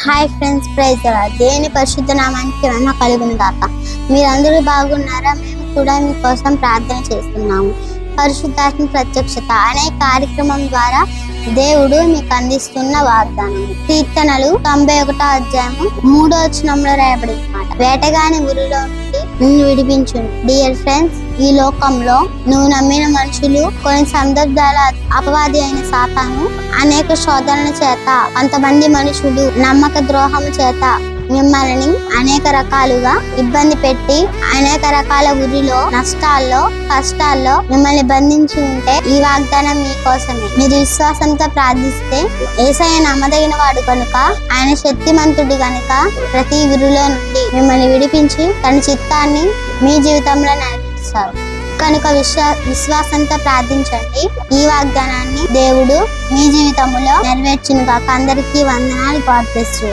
Hi friends, praise the lord. దేవుని పరిశుద్ధ నామానికి మహిమ కలుగును గాక. మీరందరూ బాగున్నారా? మేము కూడా మీకోసం ప్రార్థన చేస్తున్నాము. పరిశుద్ధాత్మ ప్రత్యక్షత అనే కార్యక్రమం ద్వారా దేవుడు మీకు అందిస్తున్న వాగ్దానం. కీర్తనలు 91 అధ్యాయము 3వ వచనంలో రాయబడింది మాట, వేటగాని ఊరిలో నుండి నిన్ను విడిపించును. డియర్ ఫ్రెండ్స్, ఈ లోకంలో నువ్వు నమ్మిన మనుషులు కొన్ని సందర్భాల అపవాది అయిన సాతాను అనేక శోధనల చేత, కొంతమంది మనుషులు నమ్మక ద్రోహం చేత మిమ్మల్ని అనేక రకాలుగా ఇబ్బంది పెట్టి అనేక రకాల ఊరిలో నష్టాల్లో కష్టాల్లో మిమ్మల్ని బంధించి ఉంటే ఈ వాగ్దానం మీకోసమే. మీరు విశ్వాసంతో ప్రార్థిస్తే యేసయ్య నమ్మదగిన వాడు కనుక, ఆయన శక్తిమంతుడు కనుక ప్రతి ఊరిలో నుండి మిమ్మల్ని విడిపించి తన చిత్తాన్ని మీ జీవితంలో నెరవేరుస్తారు. కనుక విశ్వాసంతో ప్రార్థించండి. ఈ వాగ్దానాన్ని దేవుడు మీ జీవితంలో నెరవేర్చును గాక. అందరికీ వందనాలు. God bless you.